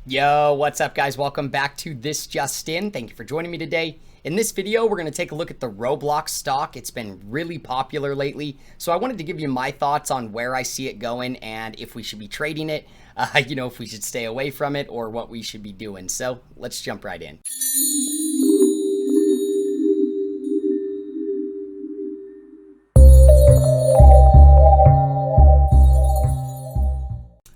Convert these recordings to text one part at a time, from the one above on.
Yo, what's up guys? Welcome back to This Just In. Thank you for joining me today. In this video, we're going to take a look at the Roblox stock. It's been really popular lately, so I wanted to give you my thoughts on where I see it going and if we should be trading it, if we should stay away from it or what we should be doing. So let's jump right in.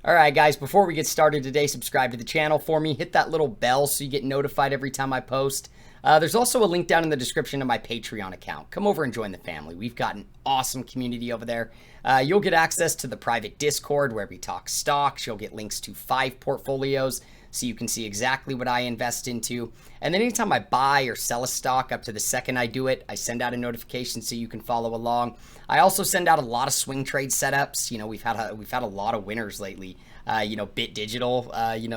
Alright guys, before we get started today, subscribe to the channel for me. Hit that little bell so you get notified every time I post. There's also a link down in the description of my Patreon account. Come over and join the family. We've got an awesome community over there. You'll get access to the private Discord where we talk stocks. You'll get links to 5 portfolios so you can see exactly what I invest into. And then anytime I buy or sell a stock, up to the second I do it, I send out a notification so you can follow along. I also send out a lot of swing trade setups. You know, we've had a lot of winners lately. Bit Digital,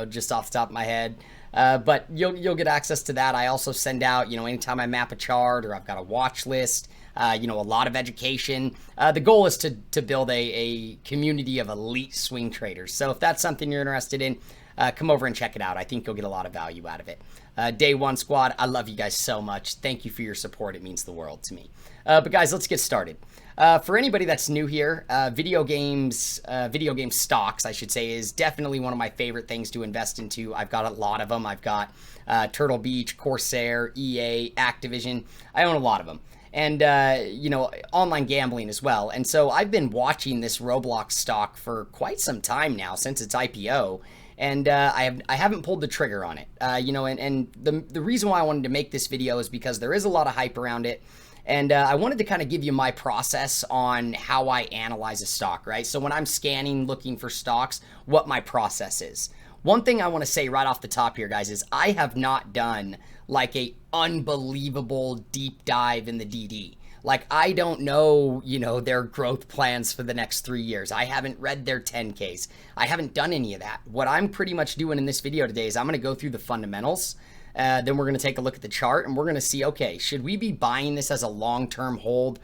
just off the top of my head. But you'll get access to that. I also send out, anytime I map a chart or I've got a watch list, a lot of education. The goal is to build a community of elite swing traders. So if that's something you're interested in, come over and check it out. I think you'll get a lot of value out of it. Day one squad, I love you guys so much. Thank you for your support. It means the world to me. But guys, let's get started. For anybody that's new here, video game stocks, I should say, is definitely one of my favorite things to invest into. I've got a lot of them. I've got Turtle Beach, Corsair, EA, Activision. I own a lot of them. And, online gambling as well. And so I've been watching this Roblox stock for quite some time now, since its IPO. And I haven't pulled the trigger on it. And the reason why I wanted to make this video is because there is a lot of hype around it. And I wanted to kind of give you my process on how I analyze a stock, right? So when I'm scanning, looking for stocks, what my process is. One thing I want to say right off the top here, guys, is I have not done like a unbelievable deep dive in the DD. Like, I don't know, their growth plans for the next 3 years. I haven't read their 10Ks. I haven't done any of that. What I'm pretty much doing in this video today is I'm going to go through the fundamentals. Then we're going to take a look at the chart and we're going to see, okay, should we be buying this as a long-term hold?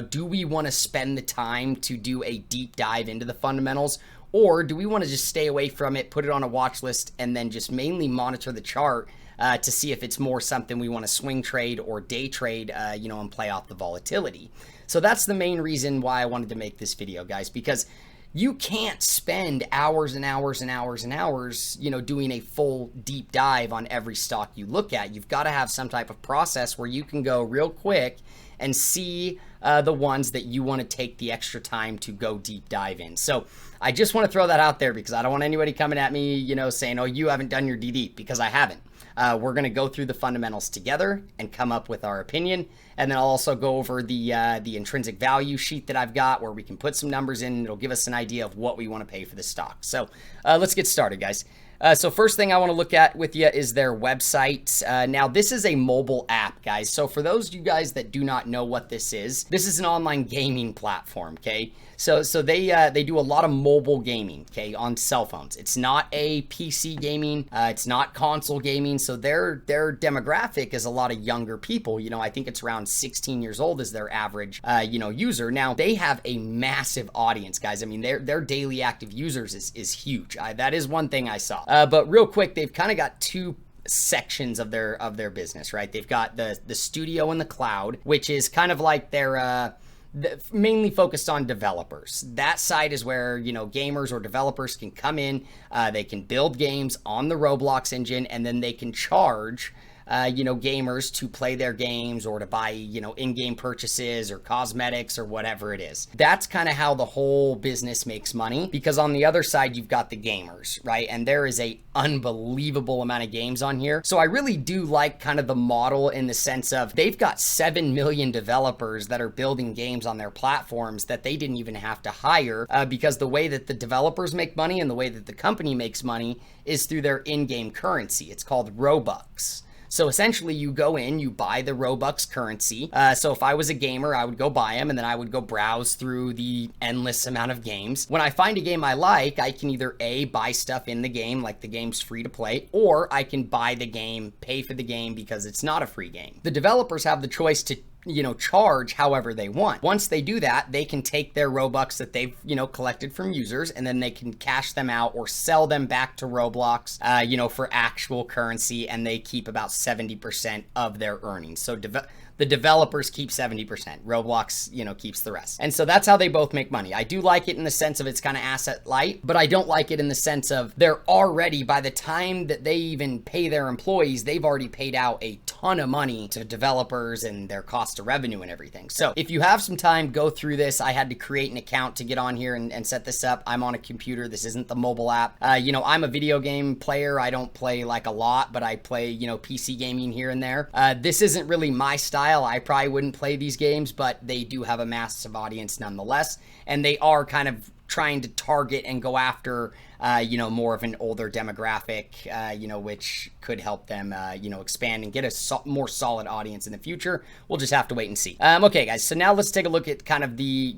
Do we want to spend the time to do a deep dive into the fundamentals? Or do we want to just stay away from it, put it on a watch list, and then just mainly monitor the chart to see if it's more something we want to swing trade or day trade, and play off the volatility. So that's the main reason why I wanted to make this video, guys, because you can't spend hours and hours and hours and hours, doing a full deep dive on every stock you look at. You've got to have some type of process where you can go real quick and see the ones that you want to take the extra time to go deep dive in. So I just want to throw that out there because I don't want anybody coming at me, saying, oh, you haven't done your DD, because I haven't. We're going to go through the fundamentals together and come up with our opinion. And then I'll also go over the intrinsic value sheet that I've got where we can put some numbers in. It'll give us an idea of what we want to pay for the stock. So let's get started, guys. So first thing I want to look at with you is their website. Now, this is a mobile app, guys. So for those of you guys that do not know what this is an online gaming platform, okay? So they do a lot of mobile gaming, okay, on cell phones. It's not a PC gaming. It's not console gaming. So their demographic is a lot of younger people. I think it's around 16 years old is their average, user. Now, they have a massive audience, guys. I mean, their daily active users is huge. That is one thing I saw. But real quick, they've kind of got two sections of their business, right? They've got the studio and the cloud, which is kind of like their mainly focused on developers. That side is where, gamers or developers can come in, they can build games on the Roblox engine, and then they can charge gamers to play their games or to buy, in-game purchases or cosmetics or whatever it is. That's kind of how the whole business makes money, because on the other side, you've got the gamers, right? And there is a unbelievable amount of games on here. So I really do like kind of the model in the sense of they've got 7 million developers that are building games on their platforms that they didn't even have to hire, because the way that the developers make money and the way that the company makes money is through their in-game currency. It's called Robux. So essentially you go in, you buy the Robux currency. So if I was a gamer, I would go buy them and then I would go browse through the endless amount of games. When I find a game I like, I can either A, buy stuff in the game, like the game's free to play, or I can buy the game, pay for the game because it's not a free game. The developers have the choice to charge however they want. Once they do that, they can take their Robux that they've, collected from users, and then they can cash them out or sell them back to Roblox, for actual currency, and they keep about 70% of their earnings. So the developers keep 70%. Roblox, keeps the rest. And so that's how they both make money. I do like it in the sense of it's kind of asset light, but I don't like it in the sense of they're already, by the time that they even pay their employees, they've already paid out a ton of money to developers and their cost of revenue and everything. So if you have some time, go through this. I had to create an account to get on here and set this up. I'm on a computer. This isn't the mobile app. I'm a video game player. I don't play like a lot, but I play, PC gaming here and there. This isn't really my style. I probably wouldn't play these games, but they do have a massive audience nonetheless, and they are kind of trying to target and go after, more of an older demographic, which could help them, expand and get a more solid audience in the future. We'll just have to wait and see. Okay, guys, so now let's take a look at kind of the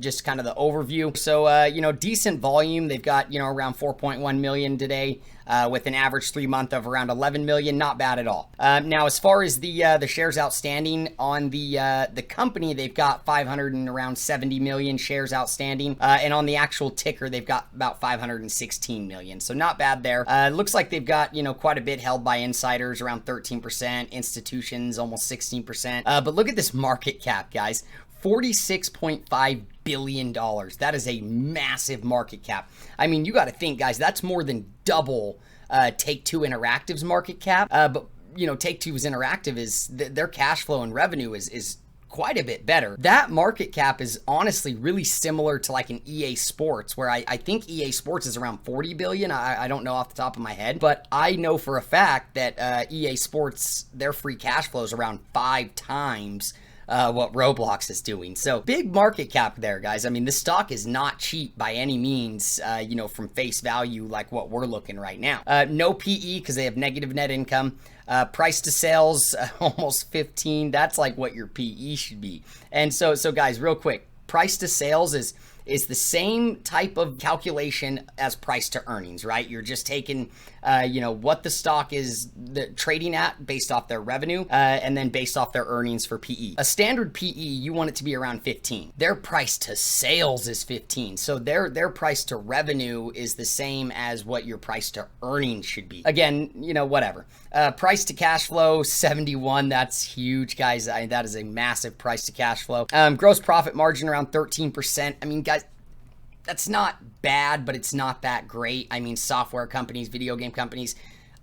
overview. So, decent volume. They've got, around 4.1 million today. With an average 3-month of around 11 million, not bad at all. Now, as far as the shares outstanding on the company, they've got 570 million shares outstanding, and on the actual ticker, they've got about 516 million. So not bad there. Looks like they've got quite a bit held by insiders, around 13%, institutions almost 16%. But look at this market cap, guys. $46.5 billion. That is a massive market cap. I mean, you got to think, guys, that's more than double Take-Two Interactive's market cap. But Take-Two's Interactive is their cash flow and revenue is quite a bit better. That market cap is honestly really similar to like an EA Sports, where I think EA Sports is around 40 billion. I don't know off the top of my head, but I know for a fact that EA Sports, their free cash flow is around 5 times what Roblox is doing. So big market cap there, guys. I mean, this stock is not cheap by any means, from face value like what we're looking right now. No PE because they have negative net income. Price to sales, almost 15. That's like what your PE should be. And so guys, real quick, price to sales is the same type of calculation as price to earnings, right? You're just taking, what the stock is trading at based off their revenue, and then based off their earnings for PE. A standard PE, you want it to be around 15. Their price to sales is 15. So their price to revenue is the same as what your price to earnings should be. Again, whatever. Price to cash flow, 71. That's huge, guys. That is a massive price to cash flow. Gross profit margin around 13%. I mean, guys, that's not bad, but it's not that great. I mean, software companies, video game companies,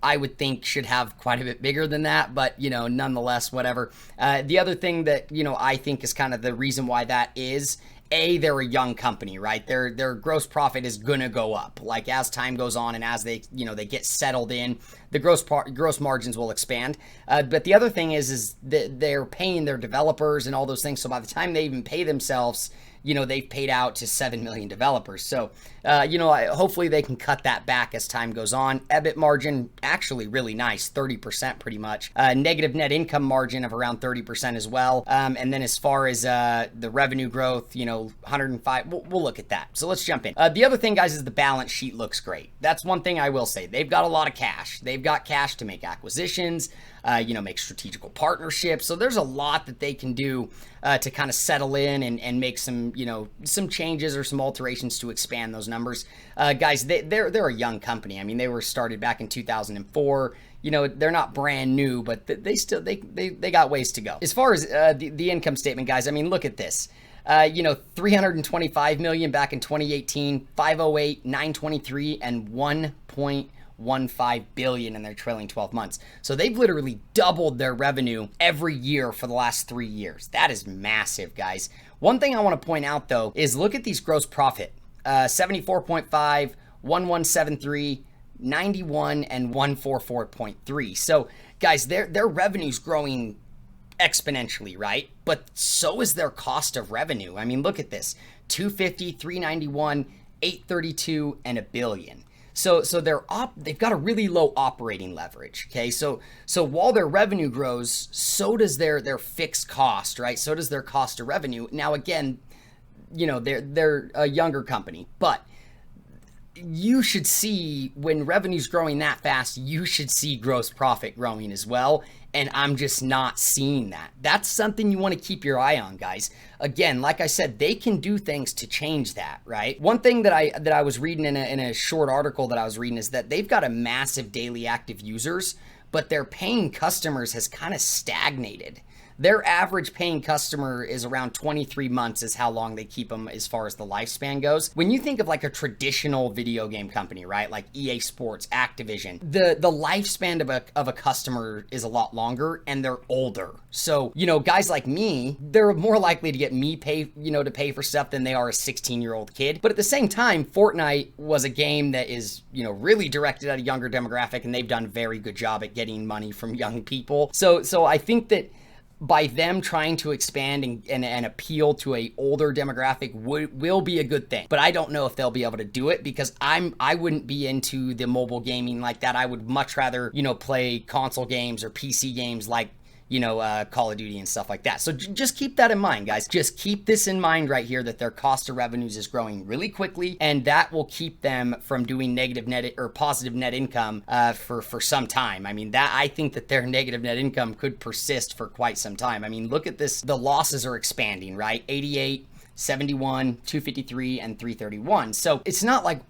I would think should have quite a bit bigger than that, but, nonetheless, whatever. The other thing that, I think is kind of the reason why that is, they're a young company, right? Their gross profit is gonna go up. Like as time goes on and as they, they get settled in, the gross margins will expand. But the other thing is that they're paying their developers and all those things. So by the time they even pay themselves, they've paid out to 7 million developers. So, hopefully they can cut that back as time goes on. EBIT margin, actually really nice, 30% pretty much. Negative net income margin of around 30% as well. And then as far as the revenue growth, 105, we'll look at that. So let's jump in. The other thing, guys, is the balance sheet looks great. That's one thing I will say. They've got a lot of cash. They've got cash to make acquisitions, make strategical partnerships. So there's a lot that they can do to kind of settle in and make some, some changes or some alterations to expand those numbers. Guys, they're a young company. I mean, they were started back in 2004. They're not brand new, but they got ways to go. As far as the income statement, guys, I mean, look at this. 325 million back in 2018, 508, 923, and 1.15 billion in their trailing 12 months. So they've literally doubled their revenue every year for the last 3 years. That is massive, guys. One thing I want to point out though is look at these gross profit, 74.5, 1173, 91, and 144.3. So guys, their revenue's growing exponentially, right? But so is their cost of revenue. I mean, look at this, 250, 391, 832, and $1 billion. So they've got a really low operating leverage. Okay, so while their revenue grows, so does their fixed cost, right? So does their cost of revenue. Now again, they're a younger company, but you should see when revenue's growing that fast, you should see gross profit growing as well. And I'm just not seeing that. That's something you want to keep your eye on, guys. Again, like I said, they can do things to change that, right? One thing that I was reading in a short article that I was reading is that they've got a massive daily active users, but their paying customers has kind of stagnated. Their average paying customer is around 23 months is how long they keep them as far as the lifespan goes. When you think of like a traditional video game company, right? Like EA Sports, Activision, the lifespan of a customer is a lot longer and they're older. So, you know, guys like me, they're more likely to get me to pay for stuff than they are a 16-year-old kid. But at the same time, Fortnite was a game that is, you know, really directed at a younger demographic, and they've done a very good job at getting money from young people. So I think that by them trying to expand and appeal to a older demographic will be a good thing. But I don't know if they'll be able to do it because I wouldn't be into the mobile gaming like that. I would much rather, you know, play console games or PC games like, you know, Call of Duty and stuff like that. So just keep that in mind, guys. Just keep this in mind right here, that their cost of revenues is growing really quickly, and that will keep them from doing negative net or positive net income for some time. I mean, I think that their negative net income could persist for quite some time. I mean, look at this. The losses are expanding, right? 88, 71, 253, and 331. So it's not like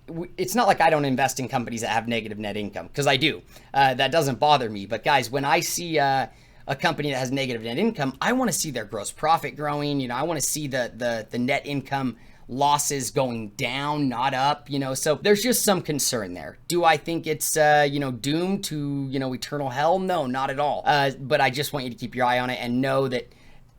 I don't invest in companies that have negative net income, because I do. That doesn't bother me. But guys, when I see a company that has negative net income, I want to see their gross profit growing. You know, I want to see the net income losses going down, not up, you know. So there's just some concern there. Do I think it's doomed to, you know, eternal hell? No, not at all. But I just want you to keep your eye on it and know that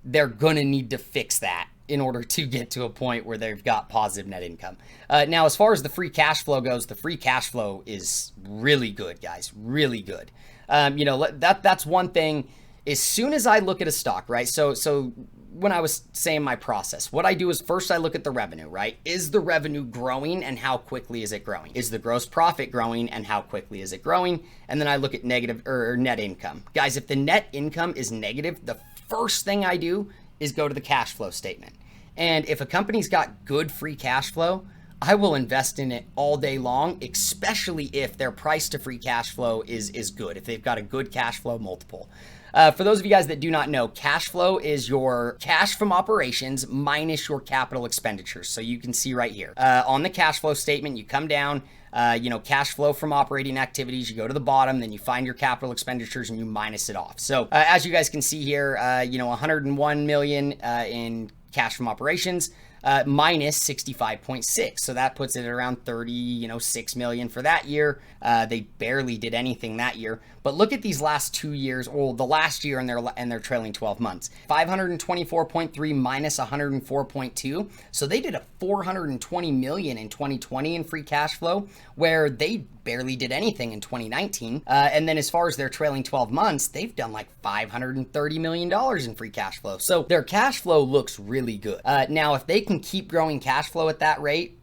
they're gonna need to fix that in order to get to a point where they've got positive net income. Now, as far as the free cash flow goes, the free cash flow is really good, guys, really good. That's one thing. As soon as I look at a stock, right? So when I was saying my process, what I do is first I look at the revenue, right? Is the revenue growing and how quickly is it growing? Is the gross profit growing and how quickly is it growing? And then I look at negative or net income. Guys, if the net income is negative, the first thing I do is go to the cash flow statement. And if a company's got good free cash flow, I will invest in it all day long, especially if their price to free cash flow is good, if they've got a good cash flow multiple. For those of you guys that do not know, cash flow is your cash from operations minus your capital expenditures. So you can see right here on the cash flow statement, you come down, cash flow from operating activities, you go to the bottom, then you find your capital expenditures and you minus it off. So as you guys can see here, 101 million in cash from operations, minus 65.6. So that puts it at around 6 million for that year. They barely did anything that year. But look at these last 2 years, or the last year and their trailing 12 months. 524.3 minus 104.2. So they did a 420 million in 2020 in free cash flow, where they barely did anything in 2019. And then as far as their trailing 12 months, they've done like $530 million in free cash flow. So their cash flow looks really good. Now, if they can keep growing cash flow at that rate,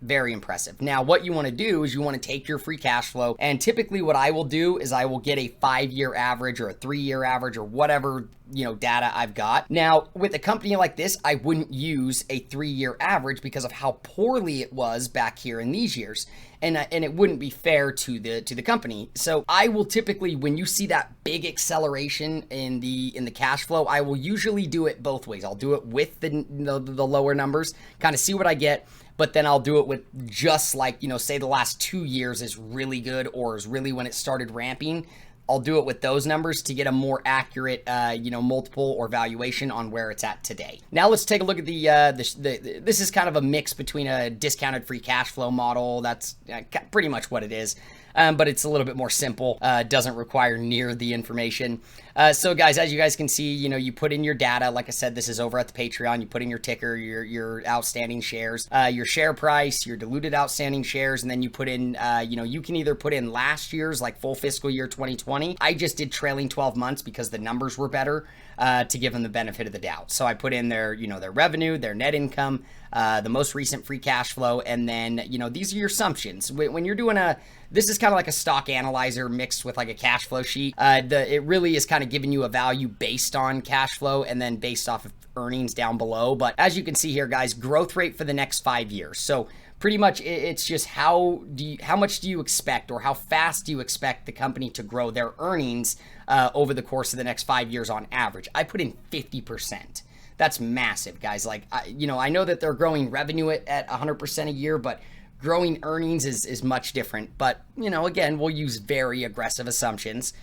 very impressive. Now, what you want to do is you want to take your free cash flow, and typically what I will do is I will get a 5-year average or a 3-year average or whatever, data I've got. Now, with a company like this, I wouldn't use a 3-year average because of how poorly it was back here in these years. And it wouldn't be fair to the company. So I will typically, when you see that big acceleration in the cash flow, I will usually do it both ways. I'll do it with the lower numbers, kind of see what I get, but then I'll do it with just like, say the last 2 years is really good or is really when it started ramping. I'll do it with those numbers to get a more accurate, multiple or valuation on where it's at today. Now let's take a look at this is kind of a mix between a discounted free cash flow model. That's pretty much what it is. But it's a little bit more simple, doesn't require near the information. So guys, as you guys can see, you put in your data. Like I said, this is over at the Patreon. You put in your ticker, your outstanding shares, your share price, your diluted outstanding shares, and then you put in, you can either put in last year's, like full fiscal year 2020. I just did trailing 12 months because the numbers were better to give them the benefit of the doubt. So I put in their, their revenue, their net income, the most recent free cash flow, and then, these are your assumptions. When you're doing this is kind of like a stock analyzer mixed with like a cash flow sheet. It really is kind of giving you a value based on cash flow and then based off of earnings down below. But as you can see here, guys, growth rate for the next 5 years. So pretty much it's just how much do you expect, or how fast do you expect the company to grow their earnings over the course of the next 5 years on average. I put in 50%. That's massive, guys. Like, I know that they're growing revenue at 100% a year, but growing earnings is much different. But, again, we'll use very aggressive assumptions.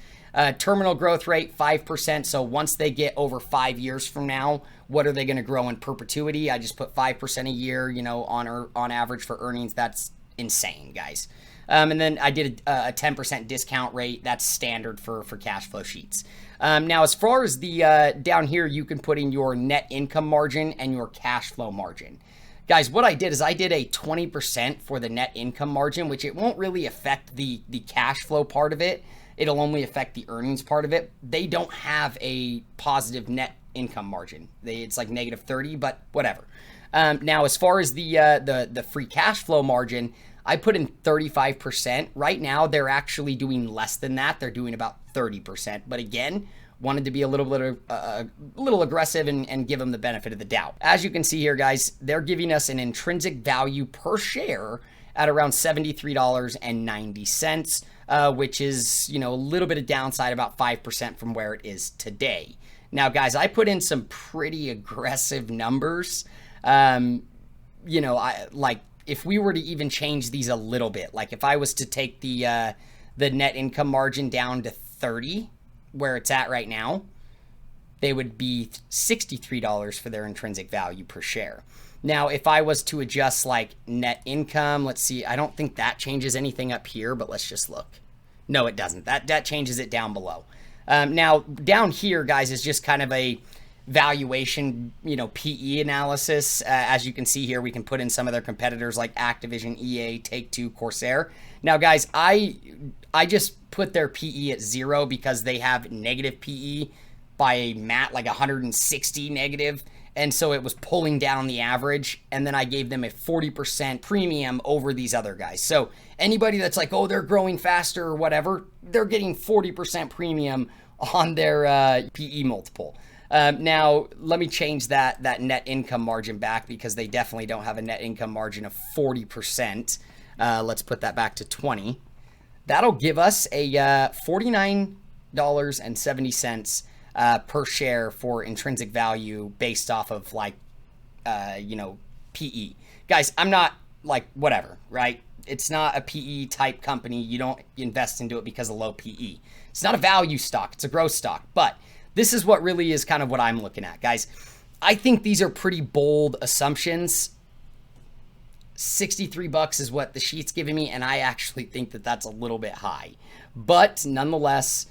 Terminal growth rate, 5%. So once they get over 5 years from now, what are they going to grow in perpetuity? I just put 5% a year, on average for earnings. That's insane, guys. And then I did a 10% discount rate. That's standard for cash flow sheets. Now, as far as the down here, you can put in your net income margin and your cash flow margin. Guys, what I did is I did a 20% for the net income margin, which it won't really affect the cash flow part of it. It'll only affect the earnings part of it. They don't have a positive net income margin. It's like negative 30, but whatever. Now, as far as the free cash flow margin, I put in 35%. Right now, they're actually doing less than that. They're doing about 30%. But again, wanted to be a little aggressive and give them the benefit of the doubt. As you can see here, guys, they're giving us an intrinsic value per share at around $73.90, which is, a little bit of downside, about 5% from where it is today. Now, guys, I put in some pretty aggressive numbers. If we were to even change these a little bit, like if I was to take the net income margin down to 30, where it's at right now, they would be $63 for their intrinsic value per share. Now, if I was to adjust like net income, let's see, I don't think that changes anything up here, but let's just look. No, it doesn't. That changes it down below. Now, down here, guys, is just kind of a valuation, PE analysis. As you can see here, we can put in some of their competitors like Activision, EA, Take-Two, Corsair. Now, guys, I just put their PE at 0 because they have negative PE by a like 160 negative. And so it was pulling down the average. And then I gave them a 40% premium over these other guys. So anybody that's like, oh, they're growing faster or whatever, they're getting 40% premium on their PE multiple. Now, let me change that net income margin back, because they definitely don't have a net income margin of 40%. Let's put that back to 20. That'll give us a $49.70 per share for intrinsic value based off of PE. Guys, I'm not like whatever, right? It's not a PE type company. You don't invest into it because of low PE. It's not a value stock. It's a growth stock. But this is what really is kind of what I'm looking at, guys. I think these are pretty bold assumptions. $63 is what the sheet's giving me, and I actually think that that's a little bit high. But nonetheless,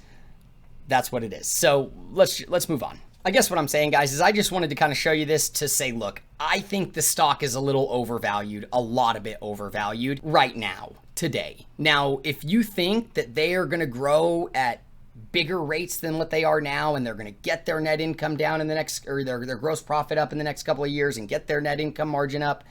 that's what it is. So let's move on. I guess what I'm saying, guys, is I just wanted to kind of show you this to say, look, I think the stock is a little overvalued, a lot of it overvalued right now, today. Now, if you think that they are going to grow at bigger rates than what they are now, and they're going to get their net income down in the next, or their gross profit up in the next couple of years and get their net income margin up,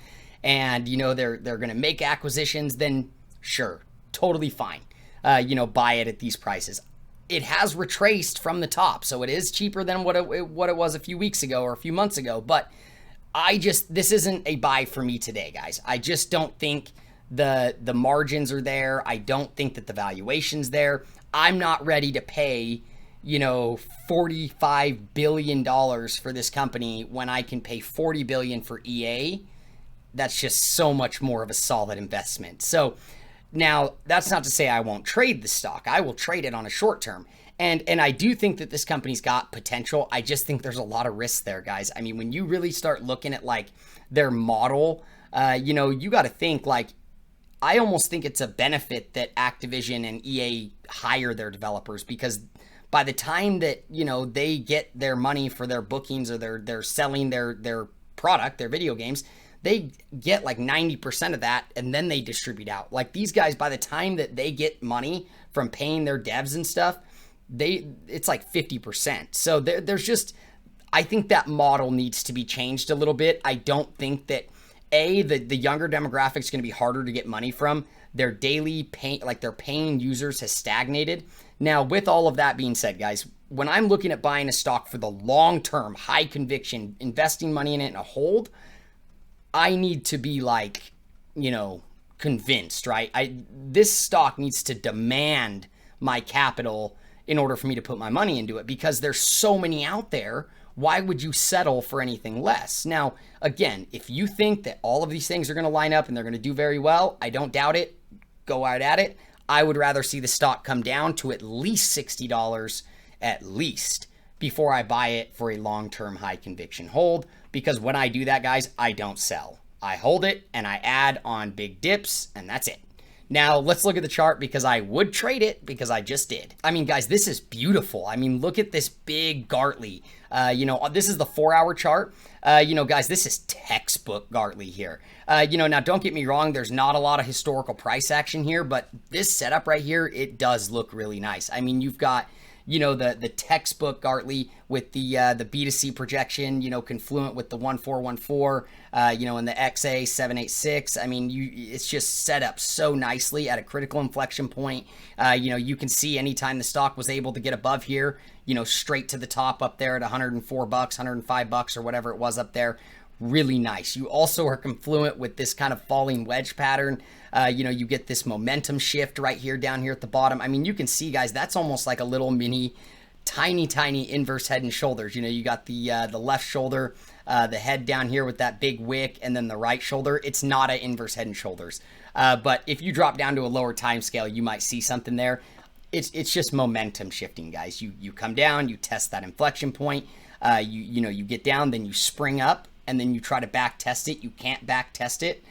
and they're going to make acquisitions, then sure, totally fine. Buy it at these prices. It has retraced from the top, so it is cheaper than what it was a few weeks ago or a few months ago. But this isn't a buy for me today, guys. I just don't think the margins are there. I don't think that the valuation's there. I'm not ready to pay, $45 billion for this company when I can pay $40 billion for EA. That's just so much more of a solid investment. So now, that's not to say I won't trade the stock. I will trade it on a short term. And I do think that this company's got potential. I just think there's a lot of risks there, guys. I mean, when you really start looking at like their model, you got to think like, I almost think it's a benefit that Activision and EA hire their developers, because by the time that, they get their money for their bookings, or they're selling their product, their video games, they get like 90% of that, and then they distribute out. Like these guys, by the time that they get money from paying their devs and stuff, it's like 50%. So there's just, I think that model needs to be changed a little bit. I don't think that the younger demographic is going to be harder to get money from. Their daily pay, like their paying users, has stagnated. Now, with all of that being said, guys, when I'm looking at buying a stock for the long term, high conviction, investing money in it in a hold, I need to be like convinced, right? This stock needs to demand my capital in order for me to put my money into it, because there's so many out there. Why would you settle for anything less? Now, again, if you think that all of these things are going to line up and they're going to do very well, I don't doubt it. Go out at it. I would rather see the stock come down to at least $60 at least before I buy it for a long-term high conviction hold, because when I do that, guys, I don't sell. I hold it and I add on big dips, and that's it. Now, let's look at the chart, because I would trade it, because I just did. I mean, guys, this is beautiful. I mean, look at this big Gartley. This is the 4-hour chart. Guys, this is textbook Gartley here. Now don't get me wrong, there's not a lot of historical price action here, but this setup right here, it does look really nice. I mean, you've got the textbook Gartley with the B2C projection, confluent with the 1414, and the XA 786. I mean, it's just set up so nicely at a critical inflection point. You can see anytime the stock was able to get above here, straight to the top up there at $104, $105, or whatever it was up there. Really nice. You also are confluent with this kind of falling wedge pattern. You get this momentum shift right here down here at the bottom. I mean, you can see, guys, that's almost like a little mini tiny inverse head and shoulders. You got the left shoulder, the head down here with that big wick, and then the right shoulder. It's not an inverse head and shoulders. But if you drop down to a lower time scale, you might see something there. It's just momentum shifting, guys. You come down, you test that inflection point, you get down, then you spring up, and then you try to back test it. You can't back test it.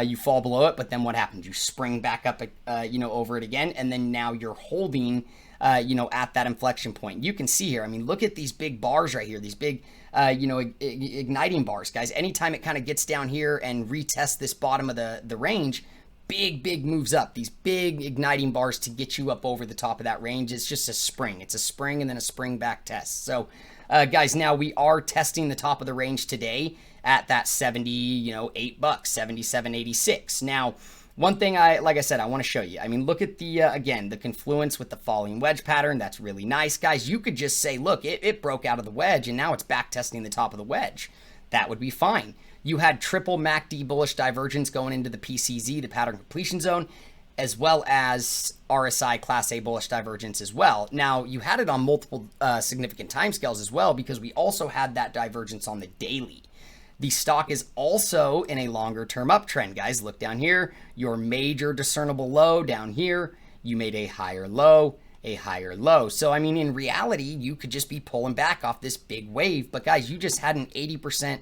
You fall below it, but then what happens? You spring back up, over it again, and then now you're holding, at that inflection point. You can see here, I mean, look at these big bars right here, these big, igniting bars, guys. Anytime it kind of gets down here and retests this bottom of the range, big moves up, these big igniting bars to get you up over the top of that range. It's just a spring. It's a spring and then a spring back test. So, guys, now we are testing the top of the range today at that $78, $77.86. Now, one thing like I said, I want to show you. I mean, look at the, again, the confluence with the falling wedge pattern. That's really nice, guys. You could just say, look, it broke out of the wedge and now it's back testing the top of the wedge. That would be fine. You had triple MACD bullish divergence going into the PCZ, the pattern completion zone, as well as RSI Class A bullish divergence as well. Now, you had it on multiple significant timescales as well, because we also had that divergence on the daily. The stock is also in a longer term uptrend, guys. Look down here, your major discernible low down here, you made a higher low, a higher low. So, I mean, in reality, you could just be pulling back off this big wave, but guys, you just had an 80%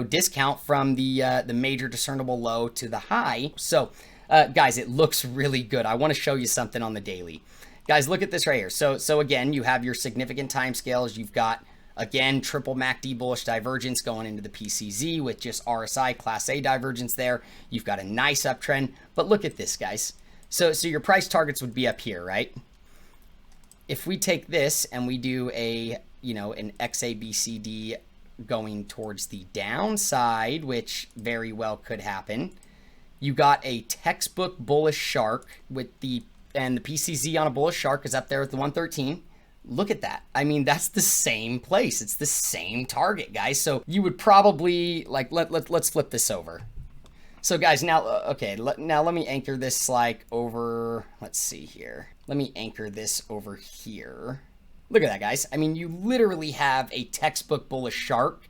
discount from the major discernible low to the high. So, guys, it looks really good. I want to show you something on the daily. Guys, look at this right here. So again, you have your significant time scales. You've got, again, triple MACD bullish divergence going into the PCZ with just RSI Class A divergence there. You've got a nice uptrend. But look at this, guys. So your price targets would be up here, right? If we take this and we do an XABCD going towards the downside, which very well could happen, you got a textbook bullish shark and the PCZ on a bullish shark is up there with the 113. Look at that. I mean, that's the same place. It's the same target, guys. So you would probably, like, let's flip this over. So guys, now, okay, now let me anchor this like over, let's see here. Let me anchor this over here. Look at that, guys. I mean, you literally have a textbook bullish shark,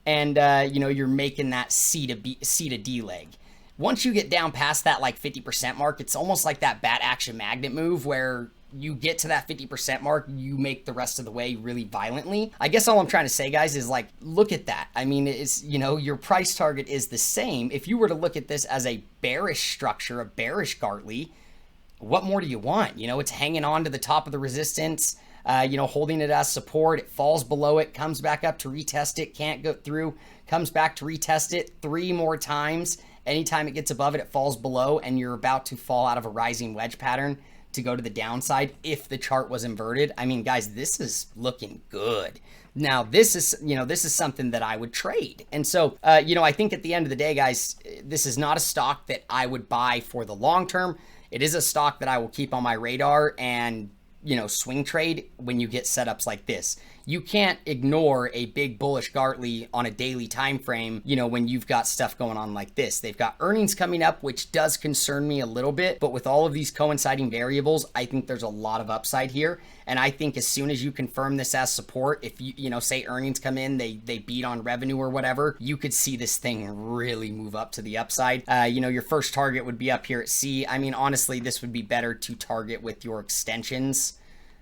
and you're making that C to D leg. Once you get down past that like 50% mark, it's almost like that bat action magnet move where you get to that 50% mark, you make the rest of the way really violently. I guess all I'm trying to say, guys, is like, look at that. I mean, it's, your price target is the same. If you were to look at this as a bearish structure, a bearish Gartley, what more do you want? It's hanging on to the top of the resistance, holding it as support. It falls below it, comes back up to retest it, can't go through, comes back to retest it 3 more times. Anytime it gets above it, it falls below, and you're about to fall out of a rising wedge pattern to go to the downside if the chart was inverted. I mean, guys, this is looking good. Now, this is something that I would trade. And so, I think at the end of the day, guys, this is not a stock that I would buy for the long term. It is a stock that I will keep on my radar, and swing trade when you get setups like this. You can't ignore a big bullish Gartley on a daily time frame, when you've got stuff going on like this. They've got earnings coming up, which does concern me a little bit, but with all of these coinciding variables, I think there's a lot of upside here. And I think as soon as you confirm this as support, if say earnings come in, they beat on revenue or whatever, you could see this thing really move up to the upside. Your first target would be up here at C. I mean, honestly, this would be better to target with your extensions.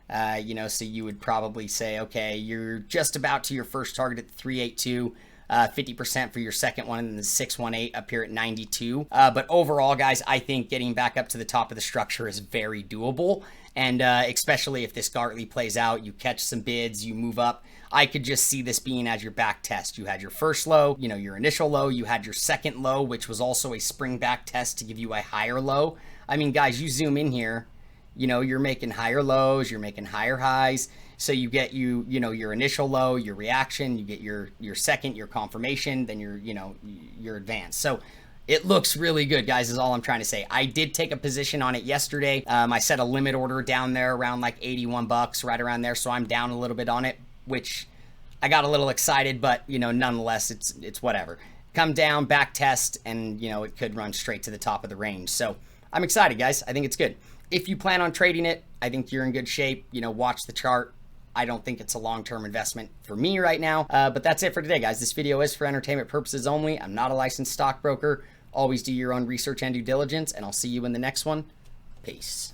So you would probably say, okay, you're just about to your first target at 382, 50% for your second one, and then the 618 up here at 92. But overall, guys, I think getting back up to the top of the structure is very doable. And especially if this Gartley plays out, you catch some bids, you move up. I could just see this being as your back test. You had your first low, your initial low, you had your second low, which was also a spring back test to give you a higher low. I mean, guys, you zoom in here, you're making higher lows, you're making higher highs. So you get your initial low, your reaction, you get your second, your confirmation, then your advance. So it looks really good, guys, is all I'm trying to say. I did take a position on it yesterday. I set a limit order down there around like $81, right around there. So I'm down a little bit on it, which I got a little excited, but nonetheless, it's whatever. Come down, back test, and it could run straight to the top of the range. So I'm excited, guys. I think it's good. If you plan on trading it, I think you're in good shape. Watch the chart. I don't think it's a long-term investment for me right now. But that's it for today, guys. This video is for entertainment purposes only. I'm not a licensed stockbroker. Always do your own research and due diligence, and I'll see you in the next one. Peace.